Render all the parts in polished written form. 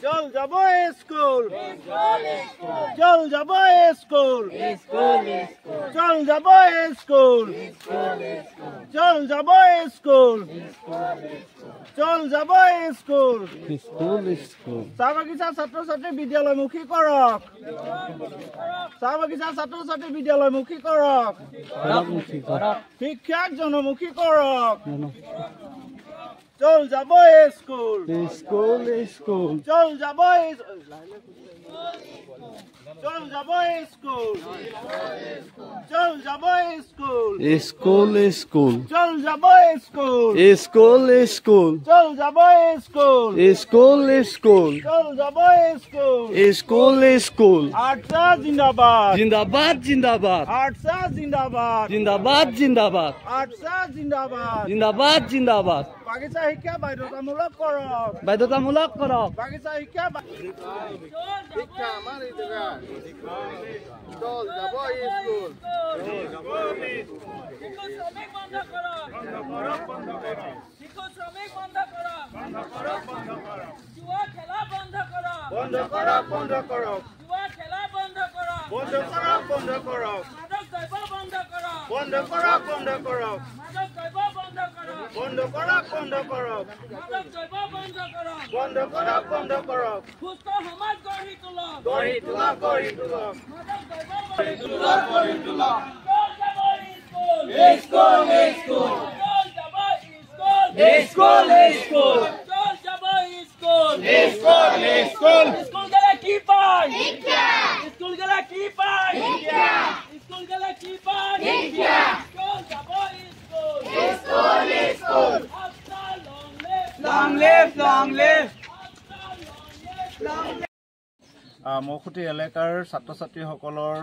চল যাব স্কুল চল যাব স্কুল চল যাব স্কুল চল যাব স্কুল চল যাব স্কুল চাহ বাগিচা ছাত্র ছাত্রী বিদ্যালয়মুখী কৰক চাহ বাগিচা ছাত্ৰ ছাত্ৰী বিদ্যালয়মুখী কৰক শিক্ষক জনমুখী কৰক চল যাব স্কুল স্কুল স্কুল চল যাব চল যাব স্কুল চল যাব স্কুল স্কুল স্কুল চল যাব স্কুল স্কুল স্কুল চল যাব স্কুল স্কুল স্কুল চল যাব স্কুল স্কুল স্কুল আটসা জিন্দাবাদ জিন্দাবাদ জিন্দাবাদ আটসা জিন্দাবাদ জিন্দাবাদ জিন্দাবাদ আটসা জিন্দাবাদ জিন্দাবাদ জিন্দাবাদ বাগিচা শিক্ষা বাধ্যতামূলক কৰক বাধ্যতামূলক কৰক বাগিচা শিক্ষা শিক্ষা আমাৰ এই জেগা চল যাব স্কুল শ্ৰমিক বন্ধ কৰো শিক্ষক শ্ৰমিক বন্ধ কৰো জুয়া খেলা বন্ধ কৰো বন্ধ কৰক জুয়া খেলা বন্ধ কৰো বন্ধ কৰক মাদক দ্ৰব্য বন্ধ কৰো বন্ধ কৰক মাদক দ্ৰব্য বন্ধ কৰো মাদক দ্ৰব্য বন্ধ কৰো বন্ধ কৰক সুস্থ সমাজ গঢ়ি তোলো গঢ়ি তোলক মাদক দ্রব্য গঢ়ি তোলো স্কুল স্কুল চল যাব স্কুল স্কুল স্কুল চল যাব স্কুল স্কুল স্কুল স্কুল গেলে কি পায় স্কুল গেলে কি পায় স্কুল গেলে কি পায় চল যাব school school after long leave Moukhuti এলেকাৰ ছাত্ৰ ছাত্ৰীসকলৰ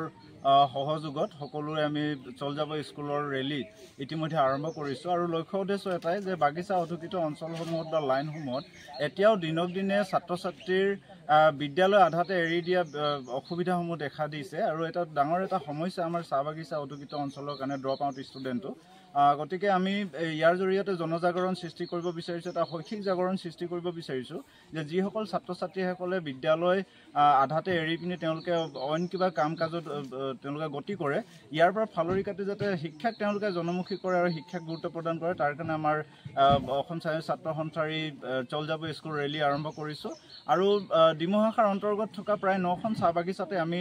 সহযোগত সকলোৰে আমি চল যাব স্কুলৰ ৰেলী ইতিমধ্যে আৰম্ভ কৰিছোঁ আৰু লক্ষ্য উদ্দেশ্য এটাই যে বাগিচা অধিকৃত অঞ্চলসমূহত বা লাইনসমূহত এতিয়াও দিনক দিনে ছাত্ৰ ছাত্ৰীৰ বিদ্যালয় আধাতে এৰি দিয়া অসুবিধাসমূহ দেখা দিছে আৰু এটা ডাঙৰ এটা সমস্যা আমাৰ চাহ বাগিচা অধিকৃত অঞ্চলৰ কাৰণে ড্ৰপ আউট ষ্টুডেণ্টো গতিকে আমি ইয়াৰ জৰিয়তে জনজাগৰণ সৃষ্টি কৰিব বিচাৰিছোঁ এটা শৈক্ষিক জাগৰণ সৃষ্টি কৰিব বিচাৰিছোঁ যে যিসকল ছাত্ৰ ছাত্ৰীসকলে বিদ্যালয় আধাতে এৰি পিনি তেওঁলোকে অইন কিবা কাম কাজত তেওঁলোকে গতি কৰে ইয়াৰ পৰা ফালৰি কাটি যাতে শিক্ষাক তেওঁলোকে জনমুখী কৰে আৰু শিক্ষাক গুৰুত্ব প্ৰদান কৰে তাৰ কাৰণে আমাৰ অসম ছাত্ৰ সন্থাৰ চল যাব স্কুল ৰেলী আৰম্ভ কৰিছোঁ আৰু ডিমু শাখাৰ অন্তৰ্গত থকা প্ৰায় 9খন চাহ বাগিচাতে আমি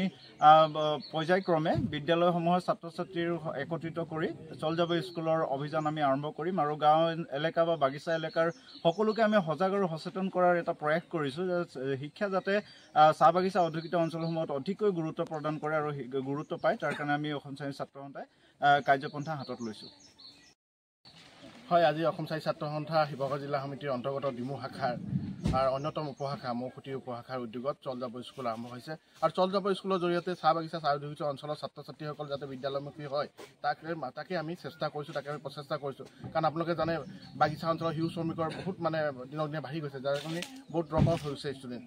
পৰ্যায়ক্ৰমে বিদ্যালয়সমূহৰ ছাত্ৰ ছাত্ৰীৰ একত্ৰিত কৰি চল যাব স্কুলৰ অভিযান আমি আৰম্ভ কৰিম আৰু গাঁও এলেকা বা বাগিচা এলেকাৰ সকলোকে আমি সজাগ আৰু সচেতন কৰাৰ এটা প্ৰয়াস কৰিছোঁ যে শিক্ষা যাতে চাহ বাগিচা অধিকৃত অঞ্চলসমূহত অধিককৈ গুৰুত্ব প্ৰদান কৰে আৰু গুৰুত্ব পায় তাৰ কাৰণে আমি অসম ছাত্ৰী ছাত্ৰ সন্থাই কাৰ্যপন্থা হাতত লৈছোঁ হয় আজি অসম ছাত্ৰী ছাত্ৰ সন্থা শিৱসাগৰ জিলা সমিতিৰ অন্তৰ্গত ডিমু শাখাৰ অন্যতম উপশাখা মৌখুটি উপশাখাৰ উদ্যোগত চল যাব স্কুল আৰম্ভ হৈছে আৰু চল যাব স্কুলৰ জৰিয়তে চাহ বাগিচা চাহ অধিকৃত অঞ্চলৰ ছাত্ৰ ছাত্ৰীসকল যাতে বিদ্যালয়মুখী হয় তাকে আমি চেষ্টা কৰিছোঁ তাকে আমি প্ৰচেষ্টা কৰিছোঁ কাৰণ আপোনালোকে জানে বাগিচা অঞ্চলৰ শিশু শ্ৰমিকৰ বহুত মানে দিনক দিনে বাঢ়ি গৈছে যাৰ কাৰণে বহুত ড্ৰপ আউট হৈছে ষ্টুডেণ্ট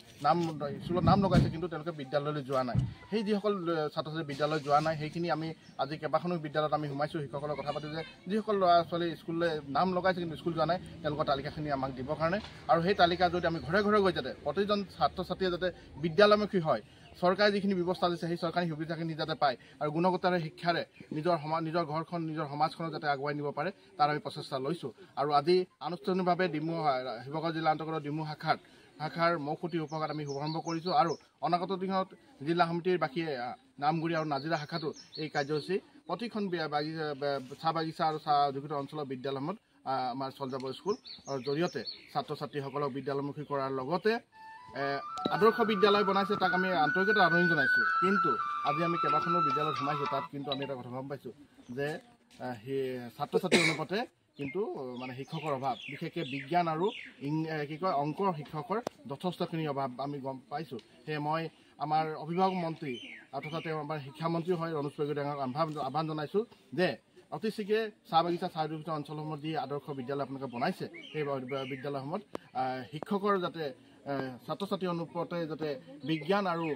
স্কুলত নাম লগাইছে কিন্তু তেওঁলোকে বিদ্যালয়লৈ যোৱা নাই সেই যিসকল ছাত্ৰ ছাত্ৰী বিদ্যালয় যোৱা নাই সেইখিনি আমি আজি কেইবাখনো বিদ্যালয়ত আমি সোমাইছোঁ শিক্ষকসকলৰ কথা পাতি যে যিসকল ল'ৰা ছোৱালী স্কুললৈ নাম লগাইছে কিন্তু স্কুল যোৱা নাই তেওঁলোকৰ তালিকাখিনি আমাক দিবৰ কাৰণে আৰু সেই তালিকা যদি আমি ঘৰে ঘৰে গৈ যাতে প্ৰতিজন ছাত্ৰ ছাত্ৰীয়ে যাতে বিদ্যালয়মুখী হয় চৰকাৰে যিখিনি ব্যৱস্থা দিছে সেই চৰকাৰী সুবিধাখিনি যাতে পায় আৰু গুণগতৰে শিক্ষাৰে নিজৰ ঘৰখন নিজৰ সমাজখনক যাতে আগুৱাই নিব পাৰে তাৰ আমি প্ৰচেষ্টা লৈছোঁ আৰু আজি আনুষ্ঠানিকভাৱে শিৱসাগৰ জিলা অন্তৰ্গত ডিমু শাখাৰ মৌখুটি উপশাখাত আমি শুভাৰম্ভ কৰিছোঁ আৰু অনাগত দিনত জিলা সমিতিৰ বাকী নামগুৰি আৰু নাজিৰা শাখাতো এই কাৰ্যসূচী প্ৰতিখন চাহ বাগিচা আৰু চাহ অধিকৃত অঞ্চলৰ বিদ্যালয়সমূহত আমাৰ চল যাব স্কুলৰ জৰিয়তে ছাত্ৰ ছাত্ৰীসকলক বিদ্যালয়মুখী কৰাৰ লগতে আদৰ্শ বিদ্যালয় বনাইছে তাক আমি আন্তৰিকতা আদৰণি জনাইছোঁ কিন্তু আজি আমি কেইবাখনো বিদ্যালয়ত সোমাইছোঁ তাত কিন্তু আমি এটা কথা গম পাইছোঁ যে সেই ছাত্ৰ ছাত্ৰীৰ অনুপাতে কিন্তু মানে শিক্ষকৰ অভাৱ বিশেষকৈ বিজ্ঞান আৰু অংকৰ শিক্ষকৰ যথেষ্টখিনি অভাৱ আমি গম পাইছোঁ সেয়ে মই আমাৰ অভিভাৱক মন্ত্ৰী তথা তেওঁ আমাৰ শিক্ষামন্ত্ৰী হয় ৰণোজ পেগু ডাঙৰক আহ্বান জনাইছোঁ যে অতি শীঘ্ৰে চাহ বাগিচা চাহ অধিকৃত অঞ্চলসমূহত যি আদৰ্শ বিদ্যালয় আপোনালোকে বনাইছে সেই বিদ্যালয়সমূহত শিক্ষকৰ যাতে ছাত্ৰ ছাত্ৰীৰ অনুপাতে যাতে বিজ্ঞান আৰু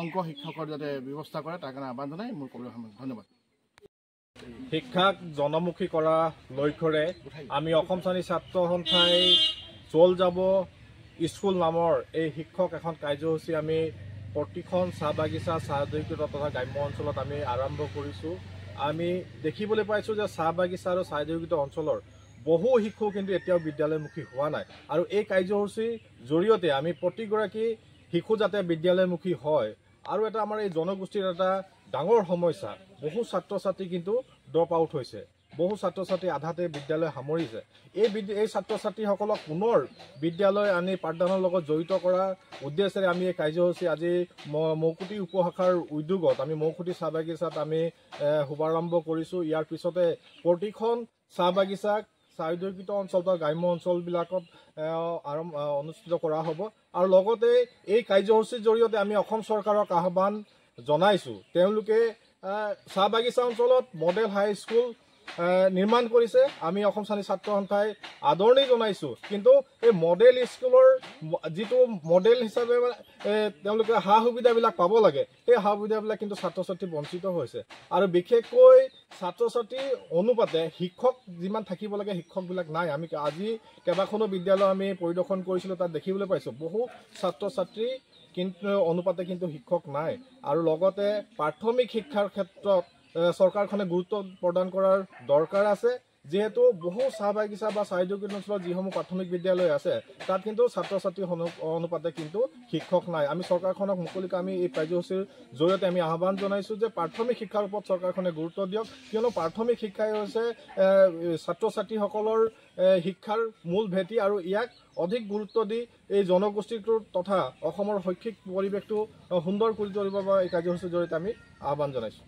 অংক শিক্ষকৰ যাতে ব্যৱস্থা কৰে তাৰ কাৰণে আহ্বান জনাই মোৰ ক'বলৈ ধন্যবাদ শিক্ষাক জনমুখী কৰা লক্ষ্যৰে আমি অসম শ্ৰেণী ছাত্ৰ সন্থাই চল যাব স্কুল নামৰ এই শিক্ষক এখন কাৰ্যসূচী আমি প্ৰতিখন চাহ বাগিচা চাহ উদ্যোগিত তথা গ্ৰাম্য অঞ্চলত আমি আৰম্ভ কৰিছোঁ। আমি দেখিবলৈ পাইছোঁ যে চাহ বাগিচা আৰু চাহ উদ্যোগিত অঞ্চলৰ বহু শিশু কিন্তু এতিয়াও বিদ্যালয়মুখী হোৱা নাই আৰু এই কাৰ্যসূচীৰ জৰিয়তে আমি প্ৰতিগৰাকী শিশু যাতে বিদ্যালয়মুখী হয় আৰু এটা আমাৰ এই জনগোষ্ঠীৰ এটা ডাঙৰ সমস্যা, বহু ছাত্ৰ ছাত্ৰী কিন্তু ড্ৰপ আউট হৈছে, বহু ছাত্ৰ ছাত্ৰী আধাতে বিদ্যালয় সামৰিছে। এই ছাত্ৰ ছাত্ৰীসকলক পুনৰ বিদ্যালয় আনি পাঠদানৰ লগত জড়িত কৰাৰ উদ্দেশ্যেৰে আমি এই কাৰ্যসূচী আজি মৌকুটি উপশাখাৰ উদ্যোগত আমি মৌকুটি চাহ বাগিচাত আমি শুভাৰম্ভ কৰিছোঁ। ইয়াৰ পিছতে প্ৰতিখন চাহ বাগিচাক চাহ উদ্যোগিত অঞ্চল বা গ্ৰাম্য অঞ্চলবিলাকত অনুষ্ঠিত কৰা হ'ব আৰু লগতে এই কাৰ্যসূচীৰ জৰিয়তে আমি অসম চৰকাৰক আহ্বান জনাইছোঁ, তেওঁলোকে চাহ বাগিচা অঞ্চলত মডেল হাইস্কুল নিৰ্মাণ কৰিছে। আমি অসম শ্ৰেণী ছাত্ৰ সন্থাই আদৰণি জনাইছোঁ, কিন্তু এই মডেল স্কুলৰ যিটো মডেল হিচাপে তেওঁলোকে সা সুবিধাবিলাক পাব লাগে, সেই সা সুবিধাবিলাক কিন্তু ছাত্ৰ ছাত্ৰী বঞ্চিত হৈছে আৰু বিশেষকৈ ছাত্ৰ ছাত্ৰী অনুপাতে শিক্ষক যিমান থাকিব লাগে শিক্ষকবিলাক নাই। আমি আজি কেইবাখনো বিদ্যালয় আমি পৰিদৰ্শন কৰিছিলোঁ, তাত দেখিবলৈ পাইছোঁ বহু ছাত্ৰ ছাত্ৰী কিন্তু অনুপাতে কিন্তু শিক্ষক নাই আৰু লগতে প্ৰাথমিক শিক্ষাৰ ক্ষেত্ৰত চৰকাৰখনে গুৰুত্ব প্ৰদান কৰাৰ দৰকাৰ আছে, যিহেতু বহু চাহ বাগিচা বা চাহ উদ্যোগিত অঞ্চলত যিসমূহ প্ৰাথমিক বিদ্যালয় আছে তাত কিন্তু ছাত্ৰ ছাত্ৰী অনুপাতে কিন্তু শিক্ষক নাই। আমি চৰকাৰখনক মুকলিকৈ আমি এই কাৰ্যসূচীৰ জৰিয়তে আমি আহ্বান জনাইছোঁ যে প্ৰাথমিক শিক্ষাৰ ওপৰত চৰকাৰখনে গুৰুত্ব দিয়ক, কিয়নো প্ৰাথমিক শিক্ষাই হৈছে ছাত্ৰ ছাত্ৰীসকলৰ শিক্ষাৰ মূল ভেটি আৰু ইয়াক অধিক গুৰুত্ব দি এই জনগোষ্ঠীটোৰ তথা অসমৰ শৈক্ষিক পৰিৱেশটো সুন্দৰ কৰি তুলিবৰ বাবে এই কাৰ্যসূচীৰ জৰিয়তে আমি আহ্বান জনাইছোঁ।